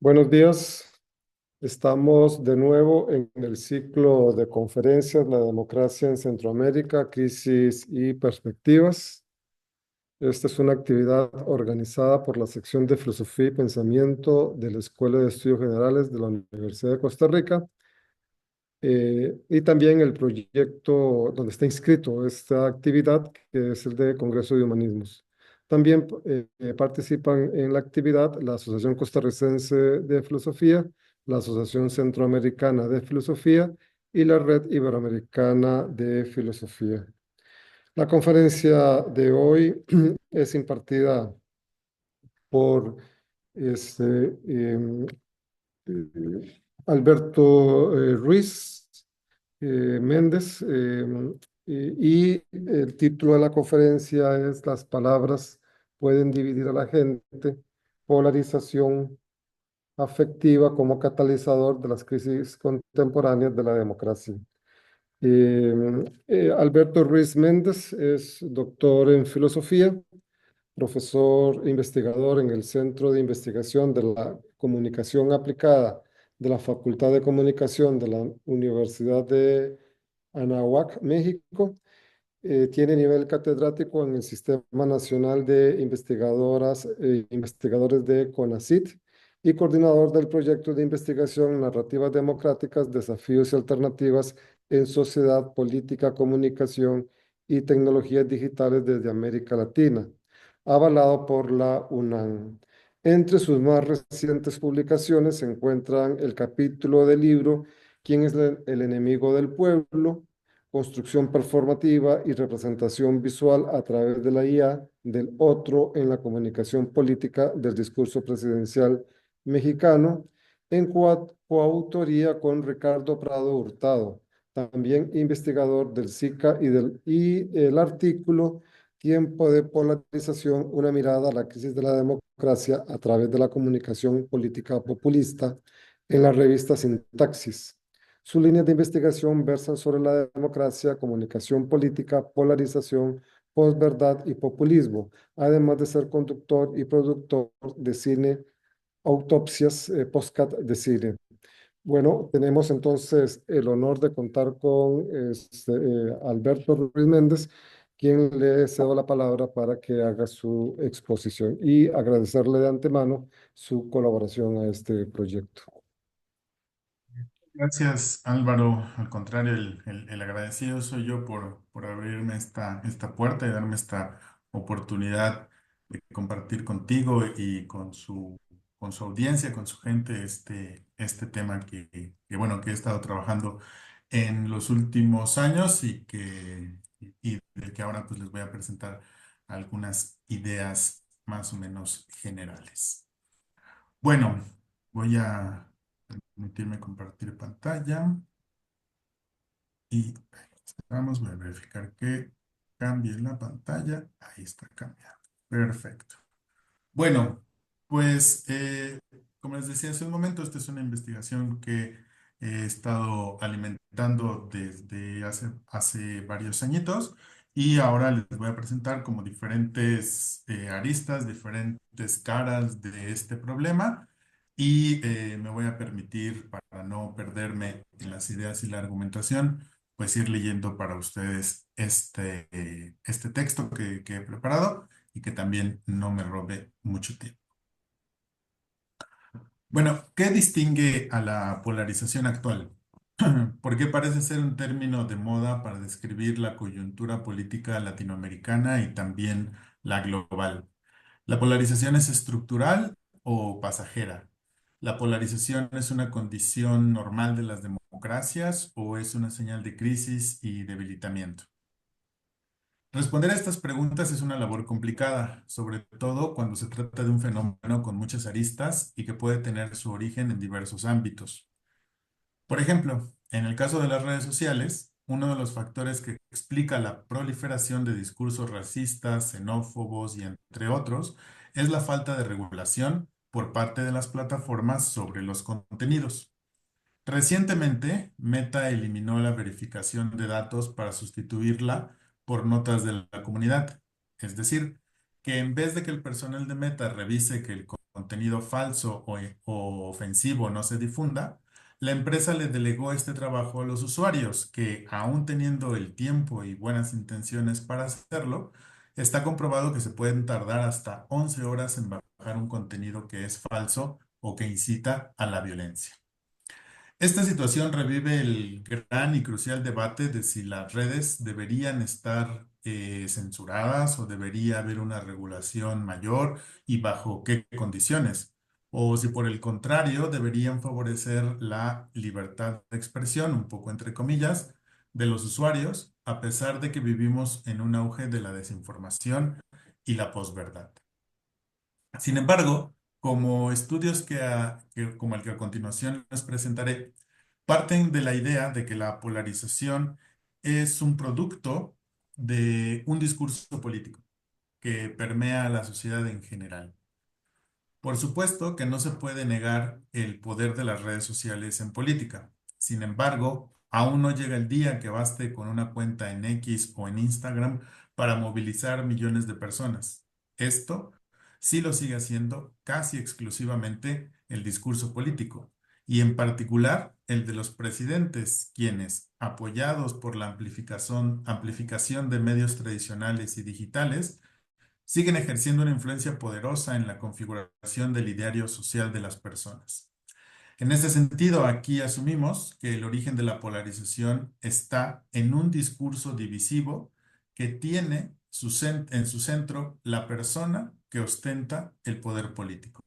Buenos días. Estamos de nuevo en el ciclo de conferencias La democracia en Centroamérica, crisis y perspectivas. Esta es una actividad organizada por la sección de Filosofía y Pensamiento de la Escuela de Estudios Generales de la Universidad de Costa Rica, y también el proyecto donde está inscrito esta actividad, que es el de Congreso de Humanismos. También participan en la actividad la Asociación Costarricense de Filosofía, la Asociación Centroamericana de Filosofía y la Red Iberoamericana de Filosofía. La conferencia de hoy es impartida por este, Alberto Ruiz Méndez, y el título de la conferencia es Las palabras pueden dividir a la gente, polarización afectiva como catalizador de las crisis contemporáneas de la democracia. Alberto Ruiz Méndez es doctor en filosofía, profesor e investigador en el Centro de Investigación de la Comunicación Aplicada de la Facultad de Comunicación de la Universidad de Anáhuac, México. Tiene nivel catedrático en el Sistema Nacional de Investigadoras e Investigadores de CONACYT y coordinador del proyecto de investigación Narrativas Democráticas, Desafíos y Alternativas en Sociedad, Política, Comunicación y Tecnologías Digitales desde América Latina, avalado por la UNAM. Entre sus más recientes publicaciones se encuentran el capítulo del libro ¿Quién es el enemigo del pueblo? Construcción performativa y representación visual a través de la IA del otro en la comunicación política del discurso presidencial mexicano, en coautoría con Ricardo Prado Hurtado, también investigador del SICA y el artículo Tiempo de polarización, una mirada a la crisis de la democracia a través de la comunicación política populista en la revista Sintaxis. Sus líneas de investigación versan sobre la democracia, comunicación política, polarización, posverdad y populismo, además de ser conductor y productor de cine, autopsias, podcast de cine. Bueno, tenemos entonces el honor de contar con Alberto Ruiz Méndez, quien le cedo la palabra para que haga su exposición y agradecerle de antemano su colaboración a este proyecto. Gracias, Álvaro. Al contrario, el agradecido soy yo por abrirme esta puerta y darme esta oportunidad de compartir contigo y con su audiencia, con su gente, este tema bueno, que he estado trabajando en los últimos años y del que ahora pues les voy a presentar algunas ideas más o menos generales. Bueno, voy a permitirme compartir pantalla y voy a verificar que cambie la pantalla. Ahí está cambiando. Perfecto. Bueno, pues como les decía hace un momento, esta es una investigación que he estado alimentando desde hace varios añitos y ahora les voy a presentar como diferentes aristas, diferentes caras de este problema y me voy a permitir, para no perderme en las ideas y la argumentación, pues ir leyendo para ustedes este texto que he preparado y que también no me robe mucho tiempo. Bueno, ¿qué distingue a la polarización actual? Porque parece ser un término de moda para describir la coyuntura política latinoamericana y también la global. ¿La polarización es estructural o pasajera? ¿La polarización es una condición normal de las democracias o es una señal de crisis y debilitamiento? Responder a estas preguntas es una labor complicada, sobre todo cuando se trata de un fenómeno con muchas aristas y que puede tener su origen en diversos ámbitos. Por ejemplo, en el caso de las redes sociales, uno de los factores que explica la proliferación de discursos racistas, xenófobos y entre otros, es la falta de regulación por parte de las plataformas sobre los contenidos. Recientemente, Meta eliminó la verificación de datos para sustituirla por notas de la comunidad. Es decir, que en vez de que el personal de Meta revise que el contenido falso o ofensivo no se difunda, la empresa le delegó este trabajo a los usuarios, que aún teniendo el tiempo y buenas intenciones para hacerlo, está comprobado que se pueden tardar hasta 11 horas en bajar un contenido que es falso o que incita a la violencia. Esta situación revive el gran y crucial debate de si las redes deberían estar censuradas o debería haber una regulación mayor y bajo qué condiciones, o si por el contrario deberían favorecer la libertad de expresión, un poco entre comillas, de los usuarios, a pesar de que vivimos en un auge de la desinformación y la posverdad. Sin embargo, como estudios como el que a continuación les presentaré, parten de la idea de que la polarización es un producto de un discurso político que permea a la sociedad en general. Por supuesto que no se puede negar el poder de las redes sociales en política. Sin embargo, aún no llega el día que baste con una cuenta en X o en Instagram para movilizar millones de personas. Esto sí lo sigue haciendo casi exclusivamente el discurso político, y en particular el de los presidentes, quienes, apoyados por la amplificación de medios tradicionales y digitales, siguen ejerciendo una influencia poderosa en la configuración del ideario social de las personas. En este sentido, aquí asumimos que el origen de la polarización está en un discurso divisivo que tiene en su centro la persona que ostenta el poder político.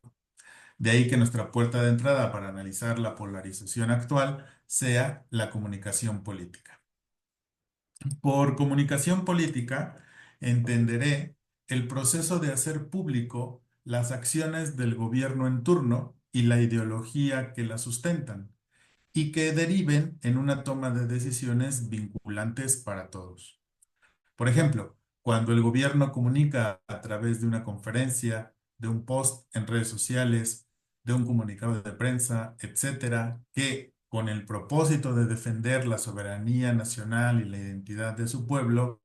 De ahí que nuestra puerta de entrada para analizar la polarización actual sea la comunicación política. Por comunicación política entenderé el proceso de hacer público las acciones del gobierno en turno y la ideología que la sustentan, y que deriven en una toma de decisiones vinculantes para todos. Por ejemplo, cuando el gobierno comunica a través de una conferencia, de un post en redes sociales, de un comunicado de prensa, etcétera, que con el propósito de defender la soberanía nacional y la identidad de su pueblo,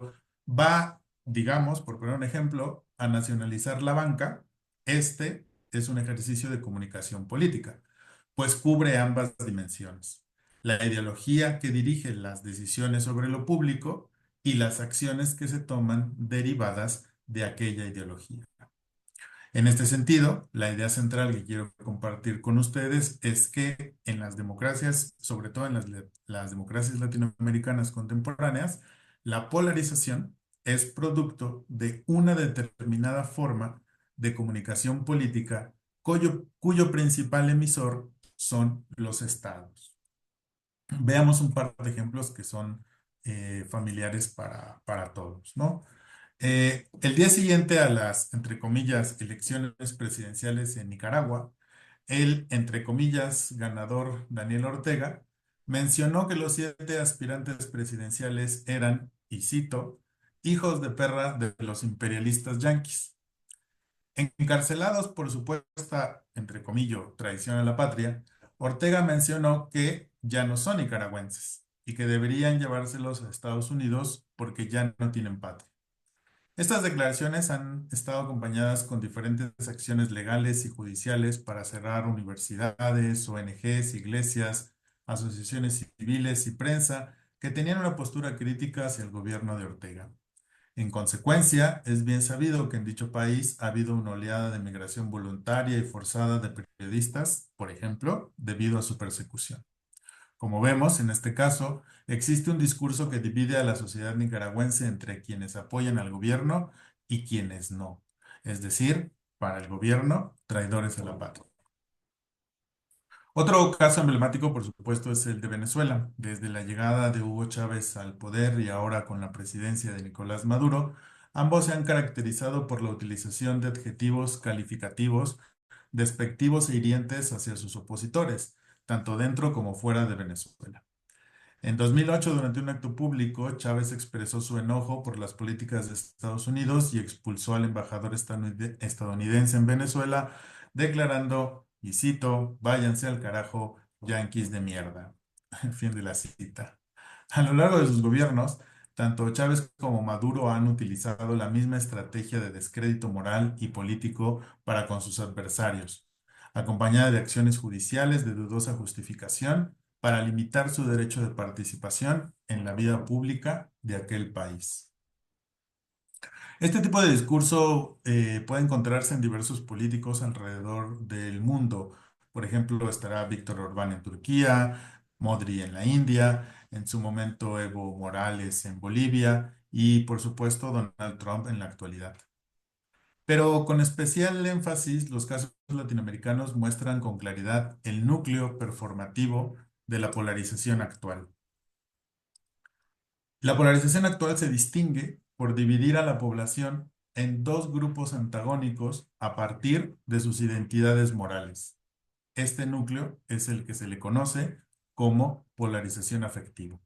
va, digamos, por poner un ejemplo, a nacionalizar la banca, este es un ejercicio de comunicación política, pues cubre ambas dimensiones: la ideología que dirige las decisiones sobre lo público y las acciones que se toman derivadas de aquella ideología. En este sentido, la idea central que quiero compartir con ustedes es que en las democracias, sobre todo en las democracias latinoamericanas contemporáneas, la polarización es producto de una determinada forma de comunicación política cuyo principal emisor son los estados. Veamos un par de ejemplos que son familiares para todos, ¿no? El día siguiente a las, entre comillas, elecciones presidenciales en Nicaragua, el, entre comillas, ganador Daniel Ortega mencionó que los 7 aspirantes presidenciales eran, y cito, hijos de perra de los imperialistas yanquis. Encarcelados por supuesta, entre comillas, traición a la patria, Ortega mencionó que ya no son nicaragüenses y que deberían llevárselos a Estados Unidos porque ya no tienen patria. Estas declaraciones han estado acompañadas con diferentes acciones legales y judiciales para cerrar universidades, ONGs, iglesias, asociaciones civiles y prensa que tenían una postura crítica hacia el gobierno de Ortega. En consecuencia, es bien sabido que en dicho país ha habido una oleada de migración voluntaria y forzada de periodistas, por ejemplo, debido a su persecución. Como vemos, en este caso, existe un discurso que divide a la sociedad nicaragüense entre quienes apoyan al gobierno y quienes no. Es decir, para el gobierno, traidores a la patria. Otro caso emblemático, por supuesto, es el de Venezuela. Desde la llegada de Hugo Chávez al poder y ahora con la presidencia de Nicolás Maduro, ambos se han caracterizado por la utilización de adjetivos calificativos despectivos e hirientes hacia sus opositores, tanto dentro como fuera de Venezuela. En 2008, durante un acto público, Chávez expresó su enojo por las políticas de Estados Unidos y expulsó al embajador estadounidense en Venezuela, declarando, y cito, váyanse al carajo, yanquis de mierda. Fin de la cita. A lo largo de sus gobiernos, Tanto Chávez como Maduro han utilizado la misma estrategia de descrédito moral y político para con sus adversarios, acompañada de acciones judiciales de dudosa justificación para limitar su derecho de participación en la vida pública de aquel país. Este tipo de discurso puede encontrarse en diversos políticos alrededor del mundo. Por ejemplo, estará Víctor Orbán en Turquía, Modri en la India, en su momento Evo Morales en Bolivia y, por supuesto, Donald Trump en la actualidad. Pero con especial énfasis, los casos latinoamericanos muestran con claridad el núcleo performativo de la polarización actual. La polarización actual se distingue por dividir a la población en dos grupos antagónicos a partir de sus identidades morales. Este núcleo es el que se le conoce como polarización afectiva.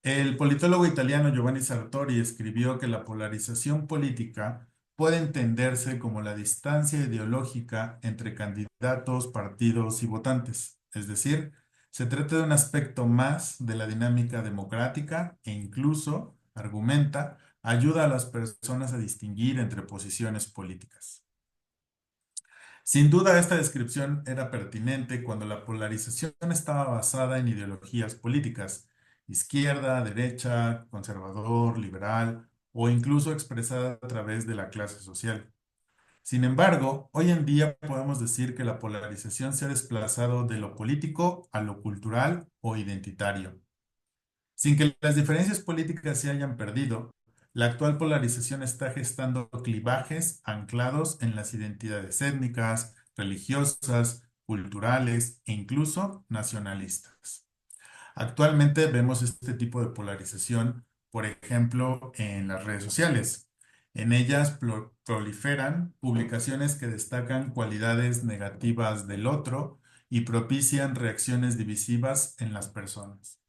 El politólogo italiano Giovanni Sartori escribió que la polarización política puede entenderse como la distancia ideológica entre candidatos, partidos y votantes. Es decir, se trata de un aspecto más de la dinámica democrática e incluso, argumenta, ayuda a las personas a distinguir entre posiciones políticas. Sin duda, esta descripción era pertinente cuando la polarización estaba basada en ideologías políticas, izquierda, derecha, conservador, liberal o incluso expresada a través de la clase social. Sin embargo, hoy en día podemos decir que la polarización se ha desplazado de lo político a lo cultural o identitario. Sin que las diferencias políticas se hayan perdido, la actual polarización está gestando clivajes anclados en las identidades étnicas, religiosas, culturales e incluso nacionalistas. Actualmente vemos este tipo de polarización, por ejemplo, en las redes sociales. En ellas proliferan publicaciones que destacan cualidades negativas del otro y propician reacciones divisivas en las personas.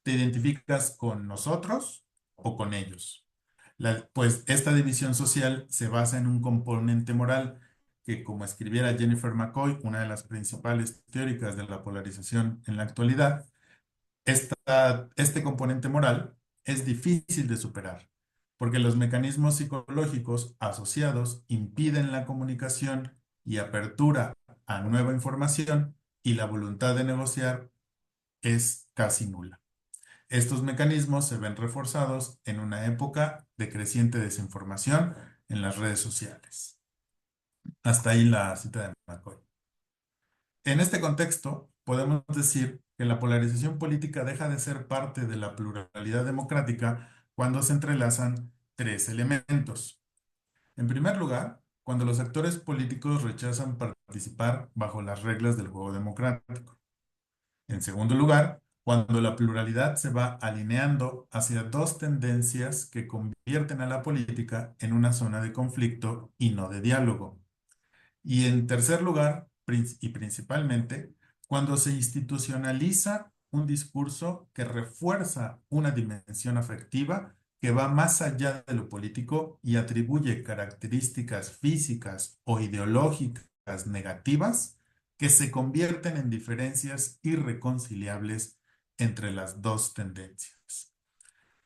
¿Te identificas con nosotros o con ellos? Pues esta división social se basa en un componente moral que, como escribiera Jennifer McCoy, una de las principales teóricas de la polarización en la actualidad, este componente moral es difícil de superar, porque los mecanismos psicológicos asociados impiden la comunicación y apertura a nueva información y la voluntad de negociar es casi nula. Estos mecanismos se ven reforzados en una época de creciente desinformación en las redes sociales. Hasta ahí la cita de McCoy. En este contexto, podemos decir que la polarización política deja de ser parte de la pluralidad democrática cuando se entrelazan tres elementos. En primer lugar, cuando los actores políticos rechazan participar bajo las reglas del juego democrático. En segundo lugar, cuando la pluralidad se va alineando hacia dos tendencias que convierten a la política en una zona de conflicto y no de diálogo. Y en tercer lugar, y principalmente, cuando se institucionaliza un discurso que refuerza una dimensión afectiva que va más allá de lo político y atribuye características físicas o ideológicas negativas que se convierten en diferencias irreconciliables entre las dos tendencias.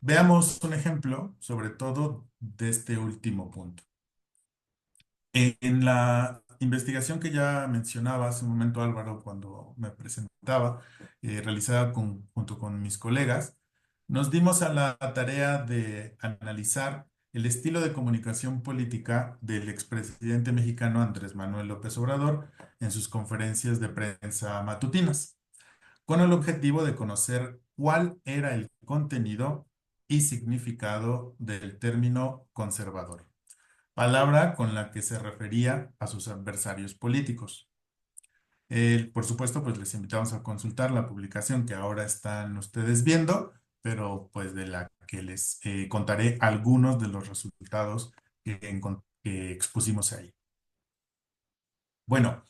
Veamos un ejemplo, sobre todo de este último punto. En la investigación que ya mencionaba hace un momento Álvaro cuando me presentaba, realizada junto con mis colegas, nos dimos a la tarea de analizar el estilo de comunicación política del expresidente mexicano Andrés Manuel López Obrador en sus conferencias de prensa matutinas, con el objetivo de conocer cuál era el contenido y significado del término conservador, palabra con la que se refería a sus adversarios políticos. Por supuesto, pues les invitamos a consultar la publicación que ahora están ustedes viendo, pero pues de la que les contaré algunos de los resultados que expusimos ahí. Bueno,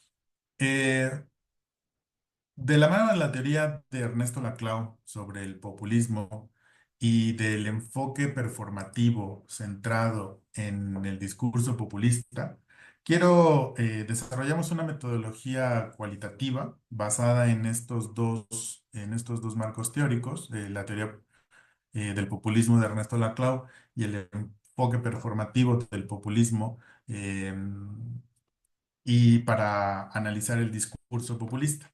eh, de la mano de la teoría de Ernesto Laclau sobre el populismo y del enfoque performativo centrado en el discurso populista, quiero desarrollamos una metodología cualitativa basada en estos dos marcos teóricos, la teoría del populismo de Ernesto Laclau y el enfoque performativo del populismo, eh, y para analizar el discurso populista.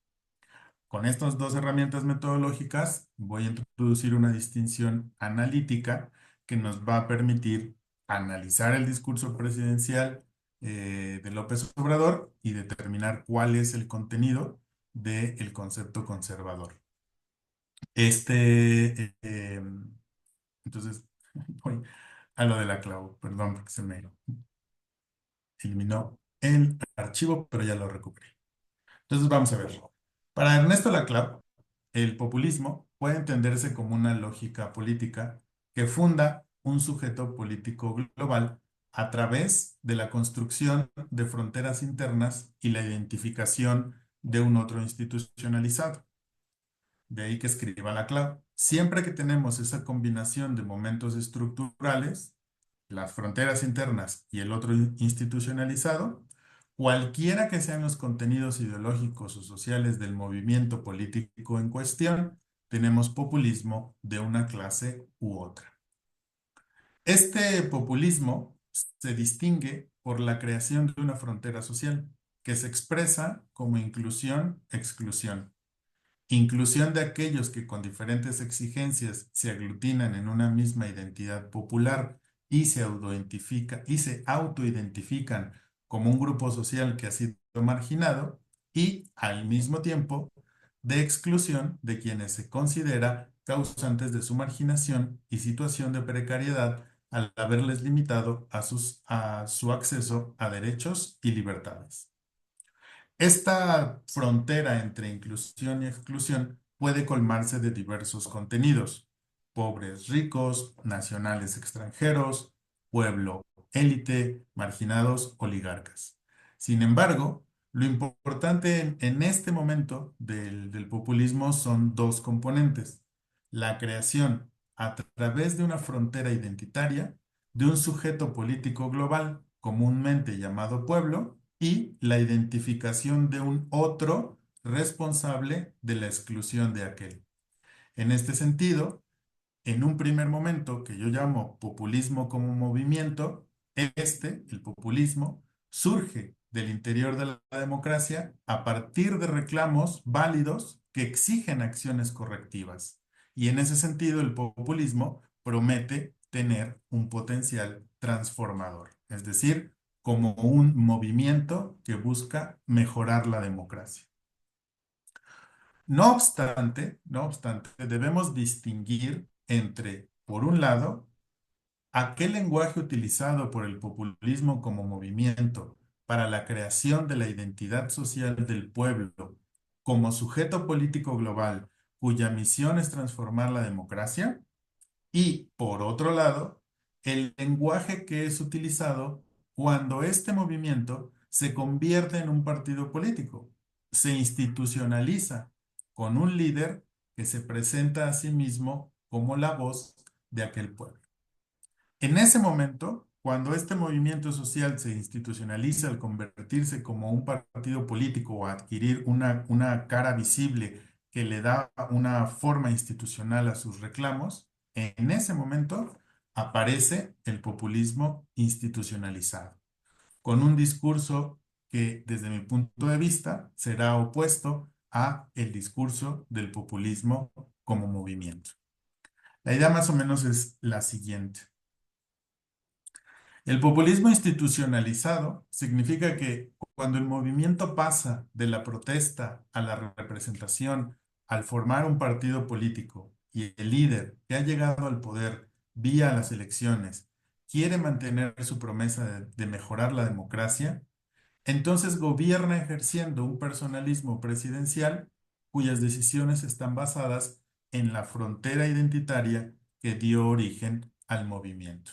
Con estas dos herramientas metodológicas voy a introducir una distinción analítica que nos va a permitir analizar el discurso presidencial de López Obrador y determinar cuál es el contenido del concepto conservador. Entonces, voy a lo de la clavo, perdón, porque se me eliminó el archivo, pero ya lo recuperé. Entonces vamos a ver. Para Ernesto Laclau, el populismo puede entenderse como una lógica política que funda un sujeto político global a través de la construcción de fronteras internas y la identificación de un otro institucionalizado. De ahí que escriba Laclau. Siempre que tenemos esa combinación de momentos estructurales, las fronteras internas y el otro institucionalizado, cualquiera que sean los contenidos ideológicos o sociales del movimiento político en cuestión, tenemos populismo de una clase u otra. Este populismo se distingue por la creación de una frontera social que se expresa como inclusión-exclusión. Inclusión de aquellos que con diferentes exigencias se aglutinan en una misma identidad popular y se autoidentifican como un grupo social que ha sido marginado, y al mismo tiempo de exclusión de quienes se considera causantes de su marginación y situación de precariedad al haberles limitado a su acceso a derechos y libertades. Esta frontera entre inclusión y exclusión puede colmarse de diversos contenidos: pobres, ricos, nacionales, extranjeros, pueblo, élite, marginados, oligarcas. Sin embargo, lo importante en este momento del populismo son dos componentes: la creación a través de una frontera identitaria de un sujeto político global, comúnmente llamado pueblo, y la identificación de un otro responsable de la exclusión de aquel. En este sentido, en un primer momento que yo llamo populismo como movimiento, el populismo, surge del interior de la democracia a partir de reclamos válidos que exigen acciones correctivas. Y en ese sentido, el populismo promete tener un potencial transformador, es decir, como un movimiento que busca mejorar la democracia. No obstante, debemos distinguir entre, por un lado, aquel lenguaje utilizado por el populismo como movimiento para la creación de la identidad social del pueblo como sujeto político global cuya misión es transformar la democracia, y, por otro lado, el lenguaje que es utilizado cuando este movimiento se convierte en un partido político, se institucionaliza con un líder que se presenta a sí mismo como la voz de aquel pueblo. En ese momento, cuando este movimiento social se institucionaliza al convertirse como un partido político o adquirir una cara visible que le da una forma institucional a sus reclamos, en ese momento aparece el populismo institucionalizado, con un discurso que, desde mi punto de vista, será opuesto a el discurso del populismo como movimiento. La idea más o menos es la siguiente. El populismo institucionalizado significa que cuando el movimiento pasa de la protesta a la representación, al formar un partido político, y el líder que ha llegado al poder vía las elecciones quiere mantener su promesa de mejorar la democracia, entonces gobierna ejerciendo un personalismo presidencial cuyas decisiones están basadas en la frontera identitaria que dio origen al movimiento.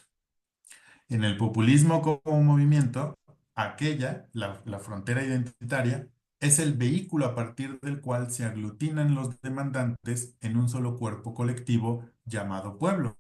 En el populismo como movimiento, la frontera identitaria, es el vehículo a partir del cual se aglutinan los demandantes en un solo cuerpo colectivo llamado pueblo.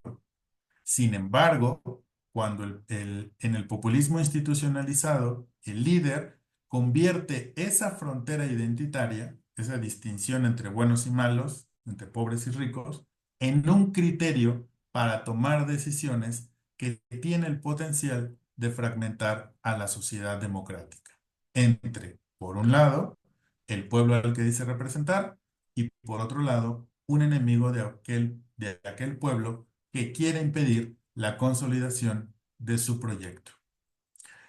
Sin embargo, cuando en el populismo institucionalizado, el líder convierte esa frontera identitaria, esa distinción entre buenos y malos, entre pobres y ricos, en un criterio para tomar decisiones que tiene el potencial de fragmentar a la sociedad democrática entre, por un lado, el pueblo al que dice representar y, por otro lado, un enemigo de aquel pueblo que quiere impedir la consolidación de su proyecto.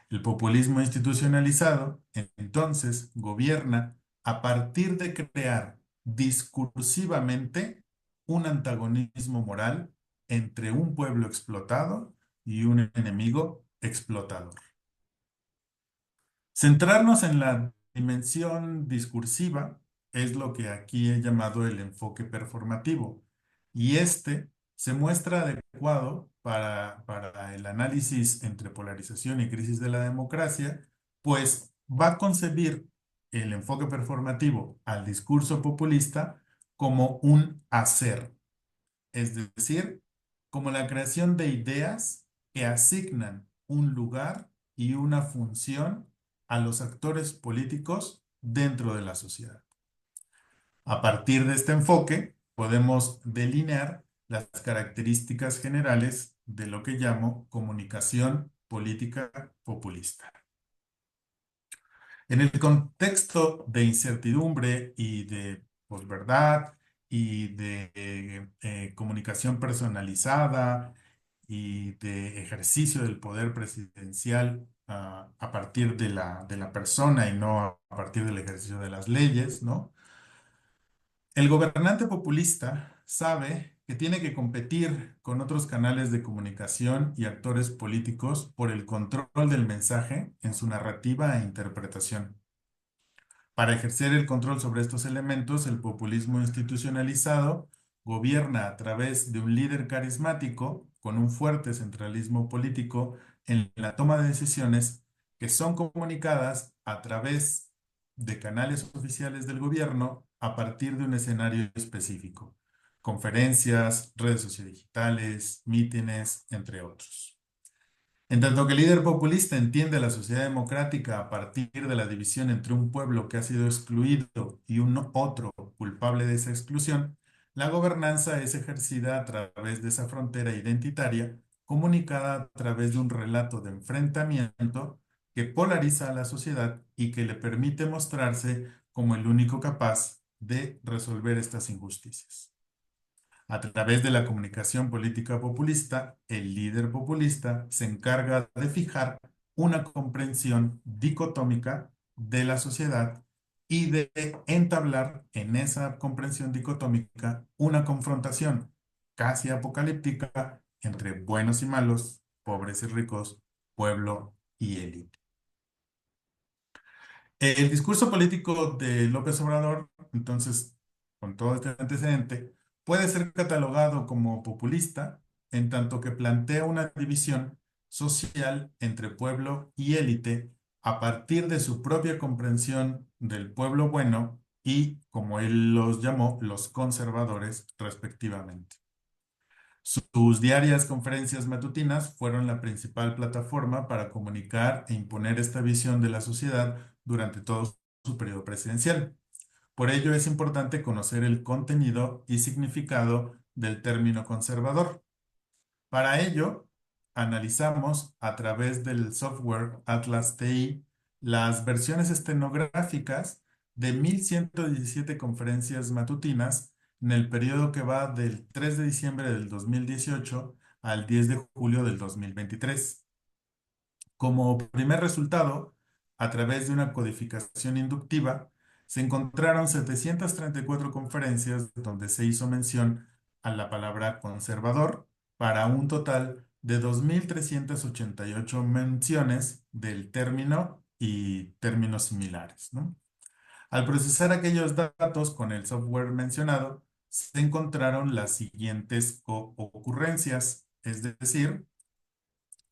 El populismo institucionalizado, entonces, gobierna a partir de crear discursivamente un antagonismo moral entre un pueblo explotado y un enemigo explotador. Centrarnos en la dimensión discursiva es lo que aquí he llamado el enfoque performativo, y este se muestra adecuado para el análisis entre polarización y crisis de la democracia, pues va a concebir el enfoque performativo al discurso populista como un hacer, es decir, como la creación de ideas que asignan un lugar y una función a los actores políticos dentro de la sociedad. A partir de este enfoque, podemos delinear las características generales de lo que llamo comunicación política populista. En el contexto de incertidumbre y de posverdad y de comunicación personalizada y de ejercicio del poder presidencial a partir de la persona y no a partir del ejercicio de las leyes, ¿no? El gobernante populista sabe que tiene que competir con otros canales de comunicación y actores políticos por el control del mensaje en su narrativa e interpretación. Para ejercer el control sobre estos elementos, el populismo institucionalizado gobierna a través de un líder carismático con un fuerte centralismo político en la toma de decisiones que son comunicadas a través de canales oficiales del gobierno a partir de un escenario específico: conferencias, redes sociodigitales, mítines, entre otros. En tanto que el líder populista entiende la sociedad democrática a partir de la división entre un pueblo que ha sido excluido y un otro culpable de esa exclusión, la gobernanza es ejercida a través de esa frontera identitaria, comunicada a través de un relato de enfrentamiento que polariza a la sociedad y que le permite mostrarse como el único capaz de resolver estas injusticias. A través de la comunicación política populista, el líder populista se encarga de fijar una comprensión dicotómica de la sociedad y de entablar en esa comprensión dicotómica una confrontación casi apocalíptica entre buenos y malos, pobres y ricos, pueblo y élite. El discurso político de López Obrador, entonces, con todo este antecedente, puede ser catalogado como populista en tanto que plantea una división social entre pueblo y élite a partir de su propia comprensión del pueblo bueno y, como él los llamó, los conservadores, respectivamente. Sus diarias conferencias matutinas fueron la principal plataforma para comunicar e imponer esta visión de la sociedad durante todo su periodo presidencial. Por ello es importante conocer el contenido y significado del término conservador. Para ello, analizamos a través del software Atlas TI las versiones estenográficas de 1117 conferencias matutinas en el periodo que va del 3 de diciembre del 2018 al 10 de julio del 2023. Como primer resultado, a través de una codificación inductiva, se encontraron 734 conferencias donde se hizo mención a la palabra conservador, para un total de 2.388 menciones del término y términos similares, ¿no? Al procesar aquellos datos con el software mencionado, se encontraron las siguientes ocurrencias, es decir,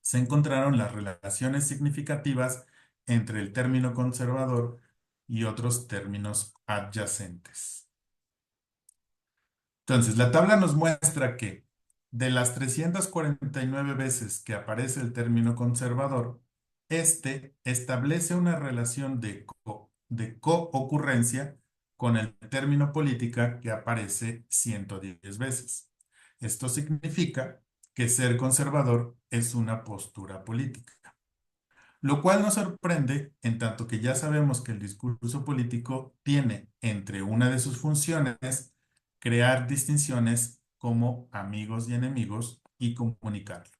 se encontraron las relaciones significativas entre el término conservador y otros términos adyacentes. Entonces, la tabla nos muestra que de las 349 veces que aparece el término conservador, este establece una relación de co-ocurrencia con el término política, que aparece 110 veces. Esto significa que ser conservador es una postura política, lo cual nos sorprende en tanto que ya sabemos que el discurso político tiene entre una de sus funciones crear distinciones como amigos y enemigos y comunicarlo.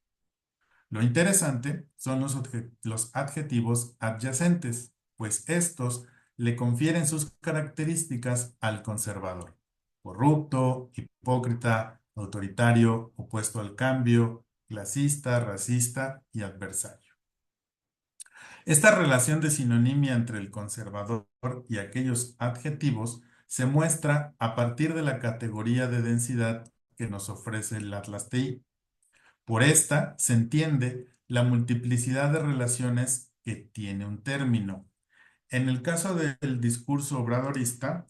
Lo interesante son los adjetivos adyacentes, pues estos le confieren sus características al conservador: corrupto, hipócrita, autoritario, opuesto al cambio, clasista, racista y adversario. Esta relación de sinonimia entre el conservador y aquellos adjetivos se muestra a partir de la categoría de densidad que nos ofrece el Atlas TI. Por esta se entiende la multiplicidad de relaciones que tiene un término. En el caso del discurso obradorista,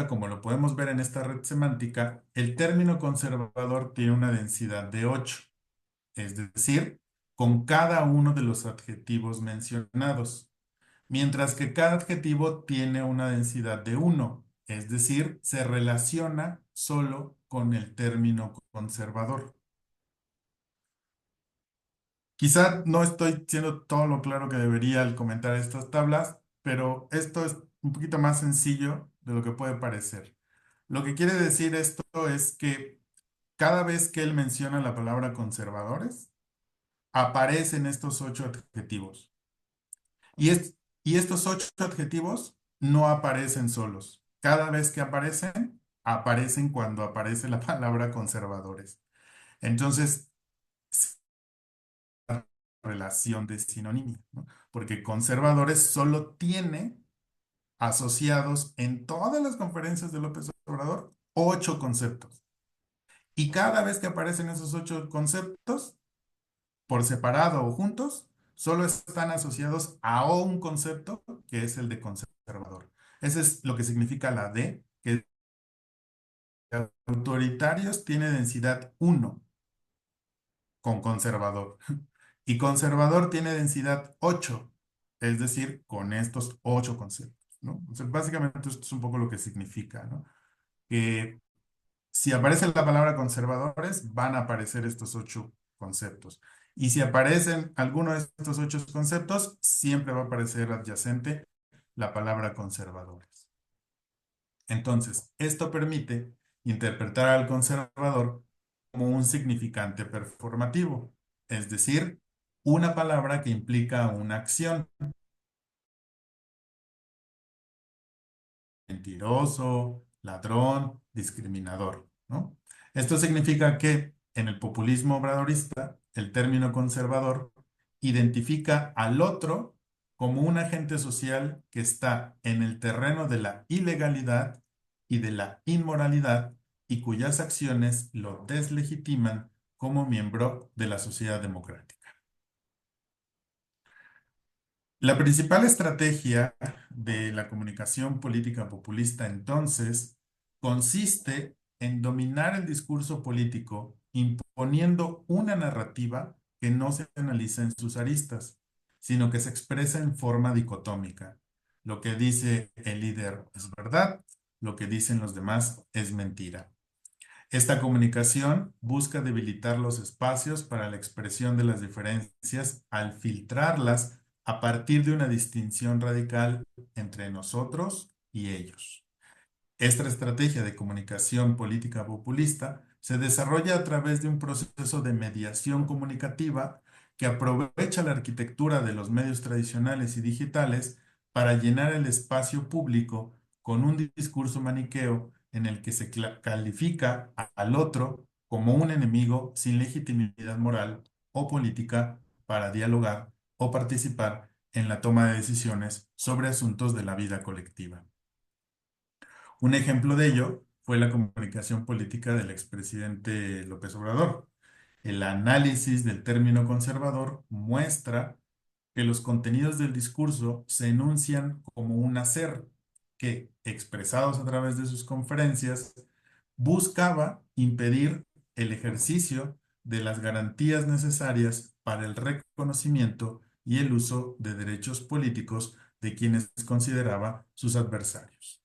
como lo podemos ver en esta red semántica, el término conservador tiene una densidad de 8, es decir, con cada uno de los adjetivos mencionados, mientras que cada adjetivo tiene una densidad de 1, es decir, se relaciona solo con el término conservador. Quizá no estoy siendo todo lo claro que debería al comentar estas tablas, pero esto es un poquito más sencillo de lo que puede parecer. Lo que quiere decir esto es que cada vez que él menciona la palabra conservadores, aparecen estos 8 adjetivos. Y, y estos 8 adjetivos no aparecen solos. Cada vez que aparecen, aparecen cuando aparece la palabra conservadores. Entonces, relación de sinonimia, ¿no? Porque conservadores solo tiene asociados en todas las conferencias de López Obrador 8 conceptos. Y cada vez que aparecen esos 8 conceptos, por separado o juntos, solo están asociados a un concepto que es el de conservador. Ese es lo que significa la D, que autoritarios tiene densidad 1 con conservador. Y conservador tiene densidad 8, es decir, con estos 8 conceptos, ¿no? O sea, básicamente esto es un poco lo que significa, ¿no? Que si aparece la palabra conservadores, van a aparecer estos 8 conceptos. Y si aparecen alguno de estos 8 conceptos, siempre va a aparecer adyacente la palabra conservadores. Entonces, esto permite interpretar al conservador como un significante performativo, es decir, una palabra que implica una acción. Mentiroso, ladrón, discriminador, ¿no? Esto significa que en el populismo obradorista, el término conservador identifica al otro como un agente social que está en el terreno de la ilegalidad y de la inmoralidad y cuyas acciones lo deslegitiman como miembro de la sociedad democrática. La principal estrategia de la comunicación política populista, entonces, consiste en dominar el discurso político imponiendo una narrativa que no se analiza en sus aristas, sino que se expresa en forma dicotómica. Lo que dice el líder es verdad, lo que dicen los demás es mentira. Esta comunicación busca debilitar los espacios para la expresión de las diferencias al filtrarlas a partir de una distinción radical entre nosotros y ellos. Esta estrategia de comunicación política populista se desarrolla a través de un proceso de mediación comunicativa que aprovecha la arquitectura de los medios tradicionales y digitales para llenar el espacio público con un discurso maniqueo en el que se califica al otro como un enemigo sin legitimidad moral o política para dialogar o participar en la toma de decisiones sobre asuntos de la vida colectiva. Un ejemplo de ello fue la comunicación política del expresidente López Obrador. El análisis del término conservador muestra que los contenidos del discurso se enuncian como un hacer que, expresados a través de sus conferencias, buscaba impedir el ejercicio de las garantías necesarias para el reconocimiento y el uso de derechos políticos de quienes consideraba sus adversarios.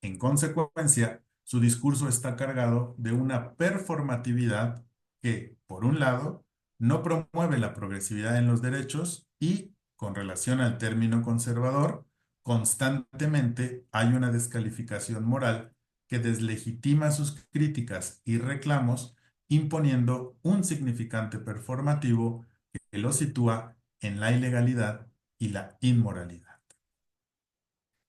En consecuencia, su discurso está cargado de una performatividad que, por un lado, no promueve la progresividad en los derechos y, con relación al término conservador, constantemente hay una descalificación moral que deslegitima sus críticas y reclamos, imponiendo un significante performativo que lo sitúa en la ilegalidad y la inmoralidad.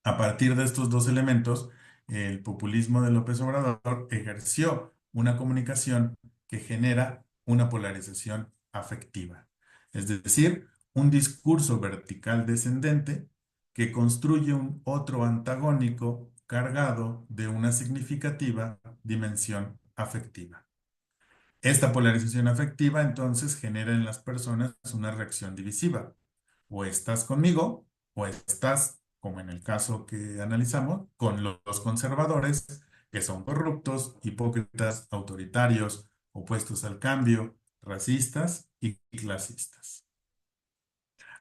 A partir de estos dos elementos, el populismo de López Obrador ejerció una comunicación que genera una polarización afectiva, es decir, un discurso vertical descendente que construye un otro antagónico cargado de una significativa dimensión afectiva. Esta polarización afectiva entonces genera en las personas una reacción divisiva. O estás conmigo o estás, como en el caso que analizamos, con los conservadores, que son corruptos, hipócritas, autoritarios, opuestos al cambio, racistas y clasistas.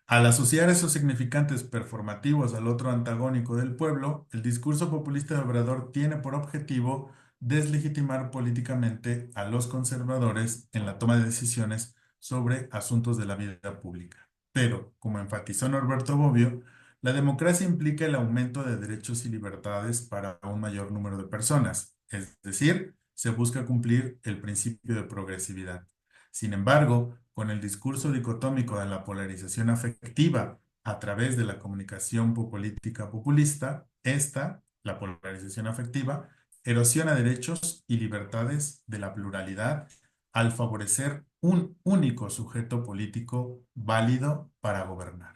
Al asociar esos significantes performativos al otro antagónico del pueblo, el discurso populista de Obrador tiene por objetivo deslegitimar políticamente a los conservadores en la toma de decisiones sobre asuntos de la vida pública. Pero, como enfatizó Norberto Bobbio, la democracia implica el aumento de derechos y libertades para un mayor número de personas, es decir, se busca cumplir el principio de progresividad. Sin embargo, con el discurso dicotómico de la polarización afectiva a través de la comunicación política populista, la polarización afectiva, erosiona derechos y libertades de la pluralidad al favorecer un único sujeto político válido para gobernar.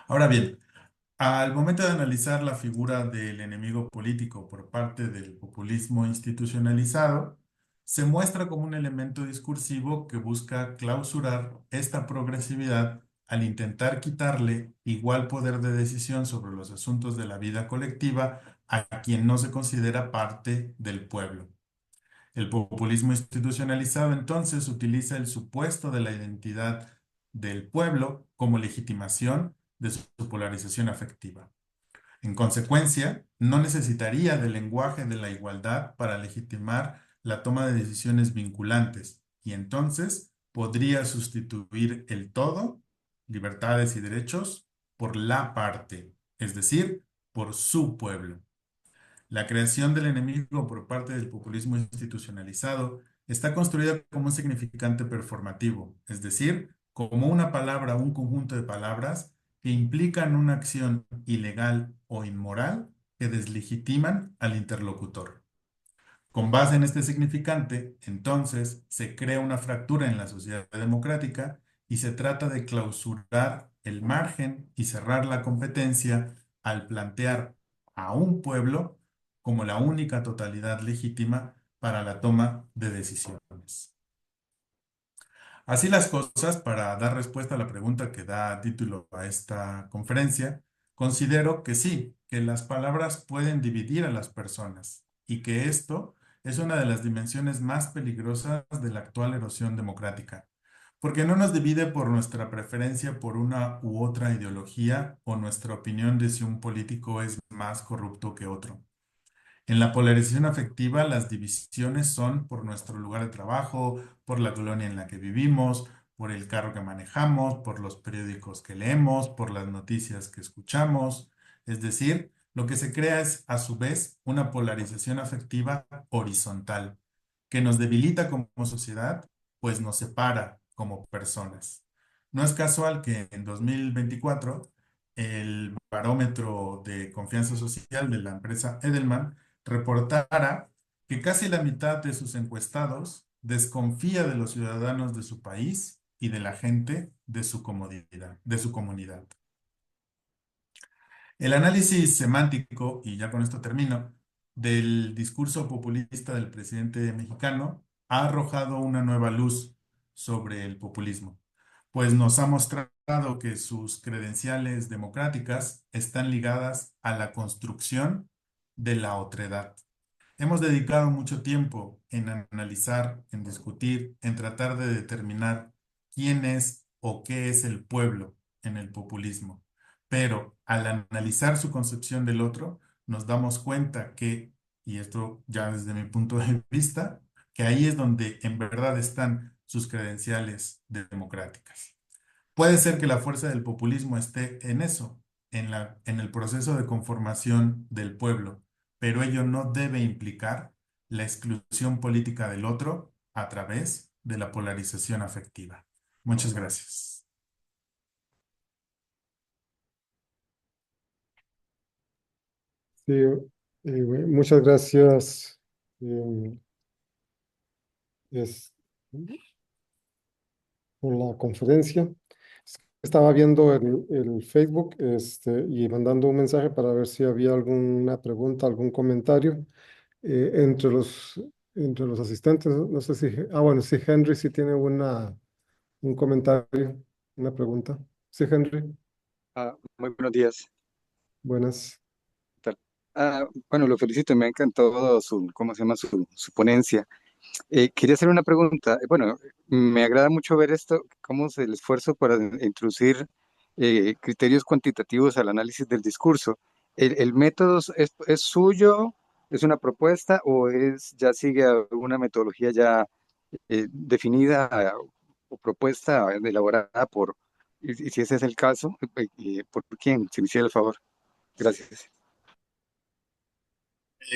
Ahora bien, al momento de analizar la figura del enemigo político por parte del populismo institucionalizado, se muestra como un elemento discursivo que busca clausurar esta progresividad al intentar quitarle igual poder de decisión sobre los asuntos de la vida colectiva a quien no se considera parte del pueblo. El populismo institucionalizado entonces utiliza el supuesto de la identidad del pueblo como legitimación de su polarización afectiva. En consecuencia, no necesitaría del lenguaje de la igualdad para legitimar la toma de decisiones vinculantes y entonces podría sustituir el todo, libertades y derechos, por la parte, es decir, por su pueblo. La creación del enemigo por parte del populismo institucionalizado está construida como un significante performativo, es decir, como una palabra o un conjunto de palabras que implican una acción ilegal o inmoral que deslegitiman al interlocutor. Con base en este significante, entonces, se crea una fractura en la sociedad democrática y se trata de clausurar el margen y cerrar la competencia al plantear a un pueblo como la única totalidad legítima para la toma de decisiones. Así las cosas, para dar respuesta a la pregunta que da título a esta conferencia, considero que sí, que las palabras pueden dividir a las personas y que esto es una de las dimensiones más peligrosas de la actual erosión democrática, porque no nos divide por nuestra preferencia por una u otra ideología o nuestra opinión de si un político es más corrupto que otro. En la polarización afectiva, las divisiones son por nuestro lugar de trabajo, por la colonia en la que vivimos, por el carro que manejamos, por los periódicos que leemos, por las noticias que escuchamos. Es decir, lo que se crea es, a su vez, una polarización afectiva horizontal, que nos debilita como sociedad, pues nos separa como personas. No es casual que en 2024 el barómetro de confianza social de la empresa Edelman reportara que casi la mitad de sus encuestados desconfía de los ciudadanos de su país y de la gente de su comodidad, de su comunidad. El análisis semántico, y ya con esto termino, del discurso populista del presidente mexicano ha arrojado una nueva luz sobre el populismo, pues nos ha mostrado que sus credenciales democráticas están ligadas a la construcción de la otredad. Hemos dedicado mucho tiempo en analizar, en discutir, en tratar de determinar quién es o qué es el pueblo en el populismo. Pero al analizar su concepción del otro, nos damos cuenta que, y esto ya desde mi punto de vista, que ahí es donde en verdad están sus credenciales democráticas. Puede ser que la fuerza del populismo esté en eso, en el proceso de conformación del pueblo, pero ello no debe implicar la exclusión política del otro a través de la polarización afectiva. Muchas gracias. Sí, bueno, muchas gracias. eh, es, por la conferencia. Estaba viendo el Facebook y mandando un mensaje para ver si había alguna pregunta, algún comentario entre entre los asistentes. No, no sé si, bueno, sí, Henry sí tiene un comentario, una pregunta. Sí, Henry, Muy buenos días. buenas. ¿Qué tal? Bueno, lo felicito, me ha encantado ¿cómo se llama? Su ponencia. Quería hacer una pregunta. Bueno, me agrada mucho ver esto, cómo es el esfuerzo para introducir criterios cuantitativos al análisis del discurso. ¿El método es suyo, es una propuesta o ya sigue una metodología ya definida o propuesta elaborada y si ese es el caso, ¿por quién? Si me hiciera el favor. Gracias.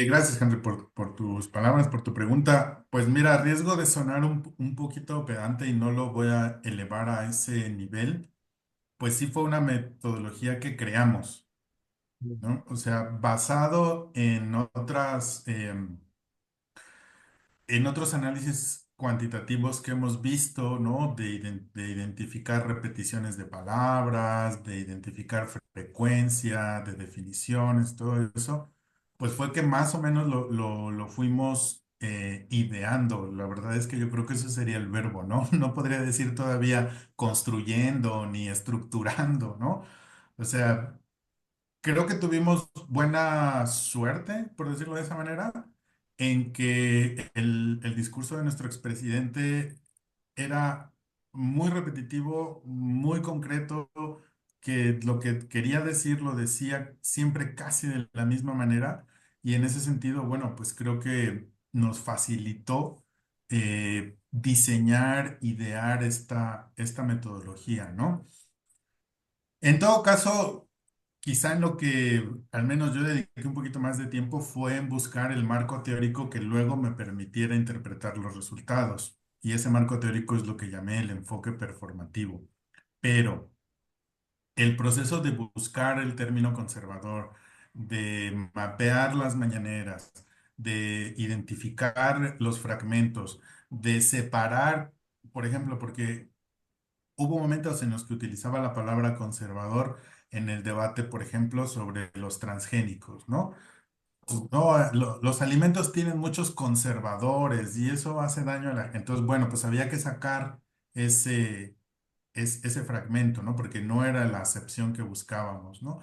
Gracias, Henry, por tus palabras, por tu pregunta. Pues mira, a riesgo de sonar un poquito pedante y no lo voy a elevar a ese nivel, pues sí fue una metodología que creamos, ¿no? O sea, basado en otros análisis cuantitativos que hemos visto, ¿no? De identificar repeticiones de palabras, de identificar frecuencia, de definiciones, todo eso, pues fue que más o menos lo fuimos ideando. La verdad es que yo creo que eso sería el verbo, ¿no? No podría decir todavía construyendo ni estructurando, ¿no? O sea, creo que tuvimos buena suerte, por decirlo de esa manera, en que el discurso de nuestro expresidente era muy repetitivo, muy concreto, que lo que quería decir lo decía siempre casi de la misma manera, y en ese sentido, bueno, pues creo que nos facilitó diseñar, idear esta metodología, ¿no? En todo caso, quizá en lo que al menos yo dediqué un poquito más de tiempo fue en buscar el marco teórico que luego me permitiera interpretar los resultados. Y ese marco teórico es lo que llamé el enfoque performativo. Pero el proceso de buscar el término conservador, de mapear las mañaneras, de identificar los fragmentos, de separar, por ejemplo, porque hubo momentos en los que utilizaba la palabra conservador en el debate, por ejemplo, sobre los transgénicos, ¿no? No, los alimentos tienen muchos conservadores y eso hace daño a la... Entonces, bueno, pues había que sacar ese, ese fragmento, ¿no? Porque no era la acepción que buscábamos, ¿no?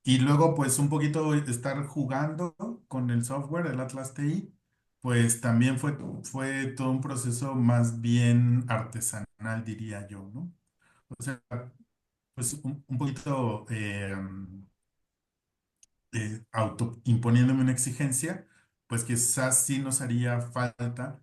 Y luego, pues un poquito estar jugando con el software, el Atlas TI, pues también fue todo un proceso más bien artesanal, diría yo, ¿no? O sea, pues un poquito imponiéndome una exigencia, pues quizás sí nos haría falta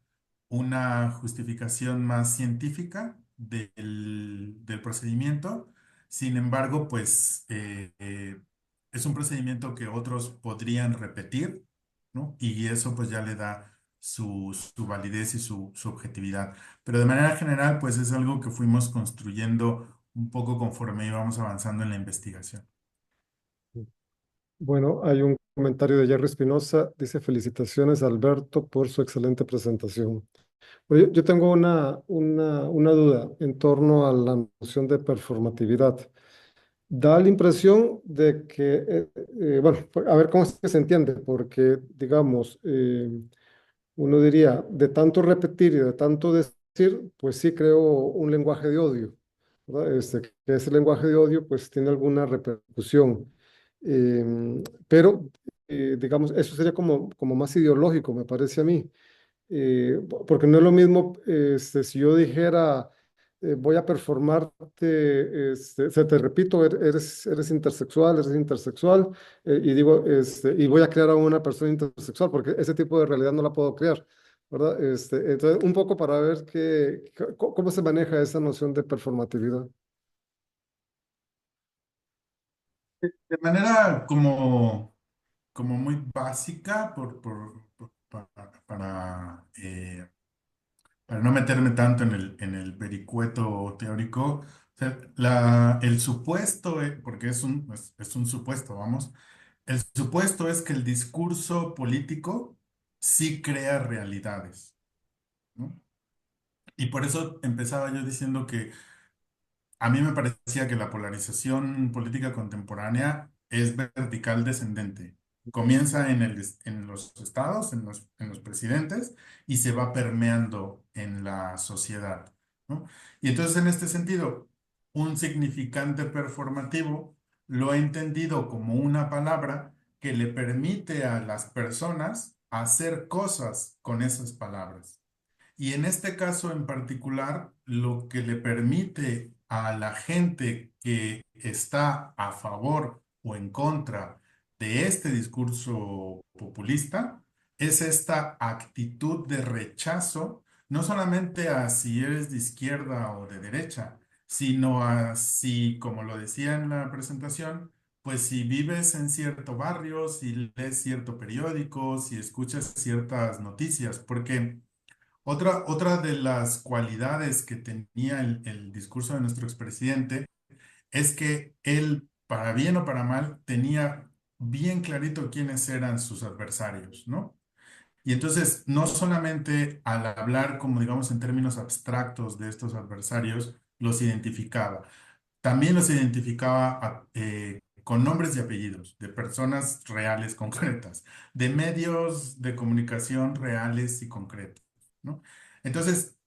una justificación más científica del procedimiento. Sin embargo, pues es un procedimiento que otros podrían repetir, ¿no? Y eso pues ya le da su validez y su objetividad. Pero de manera general, pues es algo que fuimos construyendo un poco conforme íbamos avanzando en la investigación. Bueno, hay un comentario de Jerry Espinosa. Dice, felicitaciones, Alberto, por su excelente presentación. Oye, yo tengo una duda en torno a la noción de performatividad. Da la impresión de que, bueno, a ver cómo es que se entiende, porque, digamos, uno diría, de tanto repetir y de tanto decir, pues sí creo un lenguaje de odio, ¿verdad? Que ese lenguaje de odio, pues tiene alguna repercusión. Pero, digamos, eso sería como más ideológico, me parece a mí. Porque no es lo mismo si yo dijera voy a performarte, te repito, eres intersexual, eres intersexual, y digo, y voy a crear a una persona intersexual, porque ese tipo de realidad no la puedo crear, ¿verdad? Entonces, un poco para ver cómo se maneja esa noción de performatividad. De manera como muy básica, para no meterme tanto en el vericueto teórico, o sea, el supuesto, porque es un supuesto, vamos, el supuesto es que el discurso político sí crea realidades, ¿no? Y por eso empezaba yo diciendo que a mí me parecía que la polarización política contemporánea es vertical descendente. Comienza en los estados, en los presidentes, y se va permeando en la sociedad, ¿no? Y entonces, en este sentido, un significante performativo lo he entendido como una palabra que le permite a las personas hacer cosas con esas palabras. Y en este caso en particular, lo que le permite a la gente que está a favor o en contra de este discurso populista es esta actitud de rechazo, no solamente a si eres de izquierda o de derecha, sino a si, como lo decía en la presentación, pues si vives en cierto barrio, si lees cierto periódico, si escuchas ciertas noticias, porque otra de las cualidades que tenía el discurso de nuestro expresidente es que él, para bien o para mal, tenía bien clarito quiénes eran sus adversarios, ¿no? Y entonces, no solamente al hablar, como digamos, en términos abstractos de estos adversarios, los identificaba, también los identificaba con nombres y apellidos de personas reales, concretas, de medios de comunicación reales y concretos, ¿no? Entonces,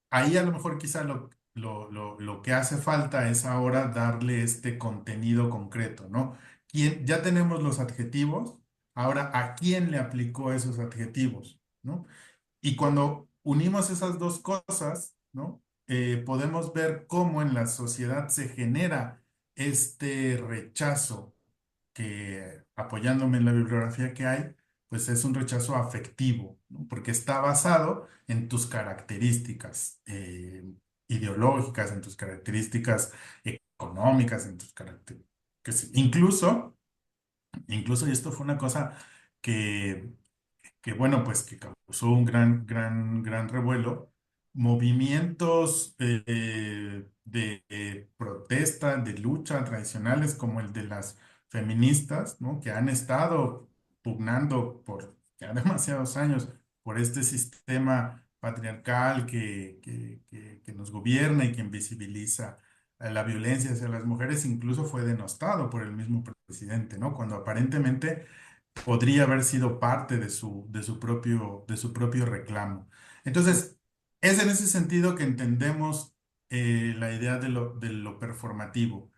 ahí a lo mejor quizá lo que hace falta es ahora darle este contenido concreto, ¿no? Ya tenemos los adjetivos, ahora ¿a quién le aplicó esos adjetivos, ¿no? Y cuando unimos esas dos cosas, ¿no? Podemos ver cómo en la sociedad se genera este rechazo que, apoyándome en la bibliografía que hay, pues es un rechazo afectivo, ¿no? Porque está basado en tus características ideológicas, en tus características económicas, en tus características, incluso, y esto fue una cosa que bueno, pues que causó un gran revuelo, movimientos de protesta, de lucha tradicionales como el de las feministas, ¿no? Que han estado pugnando por ya demasiados años por este sistema patriarcal que nos gobierna y que invisibiliza la violencia hacia las mujeres, incluso fue denostado por el mismo presidente, ¿no? Cuando aparentemente podría haber sido parte de su propio reclamo. Entonces, es en ese sentido que entendemos la idea de lo performativo,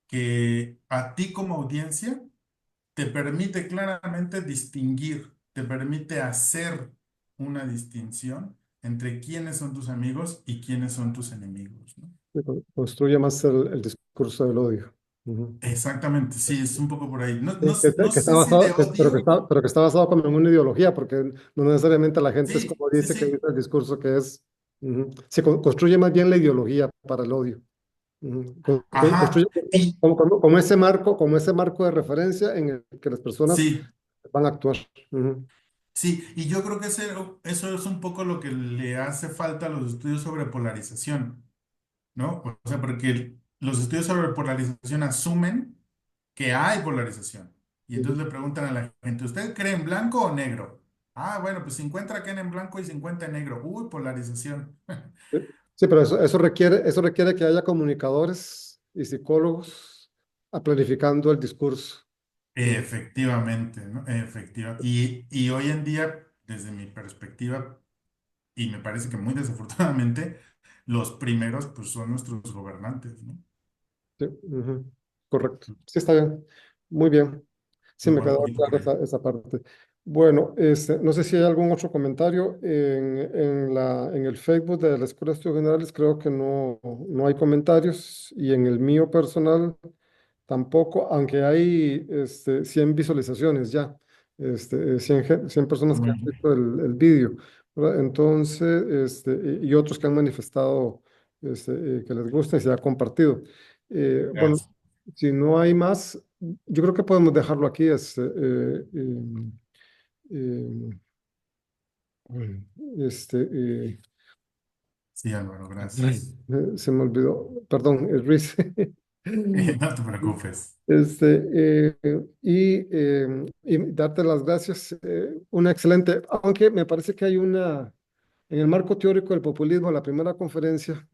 que a ti como audiencia te permite claramente distinguir, te permite hacer una distinción entre quiénes son tus amigos y quiénes son tus enemigos, ¿no? Construye más el discurso del odio. Ujú. Exactamente, sí, es un poco por ahí. No, Sí, no que está sé si de basado, odio. pero que está basado como en una ideología, porque no necesariamente la gente es Sí, como sí, dice que dice sí. el discurso que es. Ujú. Se construye más bien la ideología para el odio. Ujú. Construye Ajá. Y como ese marco de referencia en el que las personas sí. van a actuar. Ujú. Sí, y yo creo que eso es un poco lo que le hace falta a los estudios sobre polarización, ¿no? O sea, porque los estudios sobre polarización asumen que hay polarización. Y Ujú. entonces le preguntan a la gente, ¿usted cree en blanco o negro? Ah, bueno, pues 50 creen en blanco y 50 en negro. Uy, polarización. Sí, pero eso requiere que haya comunicadores y psicólogos planificando el discurso. Ujú. Efectivamente, ¿no? Y hoy en día, desde mi perspectiva, y me parece que muy desafortunadamente, los primeros pues son nuestros gobernantes, ¿no? Sí, ujú. Correcto. Sí, está bien. Muy bien. Sí, Yo me voy un quedó poquito por clara ahí. esa parte. Bueno, no sé si hay algún otro comentario en el Facebook de la Escuela de Estudios Generales, creo que no hay comentarios y en el mío personal tampoco, aunque hay 100 visualizaciones ya, 100 personas que han Bueno, visto el vídeo, ¿verdad? Entonces, y otros que han manifestado que les gusta y se ha compartido. Bueno, gracias. si no hay más, yo creo que podemos dejarlo aquí. Eh, este, Sí, Álvaro, ay, gracias. se me olvidó, perdón, Ruiz. No te preocupes. Y darte las gracias. Una excelente, aunque me parece que hay en el marco teórico del populismo, la primera conferencia,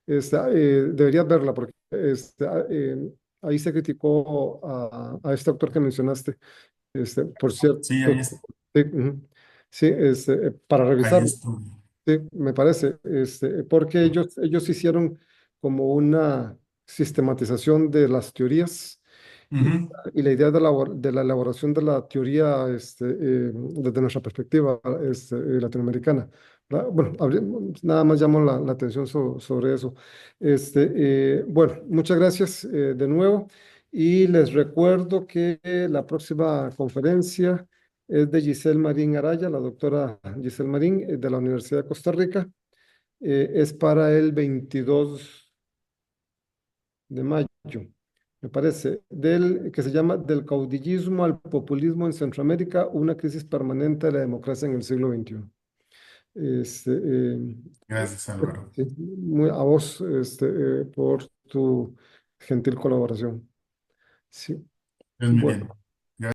deberías verla porque ahí se criticó a este autor que mencionaste. Por cierto, Sí, sí, ujú. Sí, para ahí revisarlo. estuve. Sí, me parece, porque ellos hicieron como una sistematización de las teorías y, Ujú. y la idea de la elaboración de la teoría desde nuestra perspectiva latinoamericana. ¿Verdad? Bueno, nada más llamo la atención sobre eso. Bueno, muchas gracias de nuevo y les recuerdo que la próxima conferencia es de Giselle Marín Araya, la doctora Giselle Marín de la Universidad de Costa Rica. Es para el 22 de mayo, me parece, que se llama Del caudillismo al populismo en Centroamérica, una crisis permanente de la democracia en el siglo XXI. Este, Gracias, Álvaro. sí, a vos por tu gentil colaboración. Sí, Es muy bueno. bien.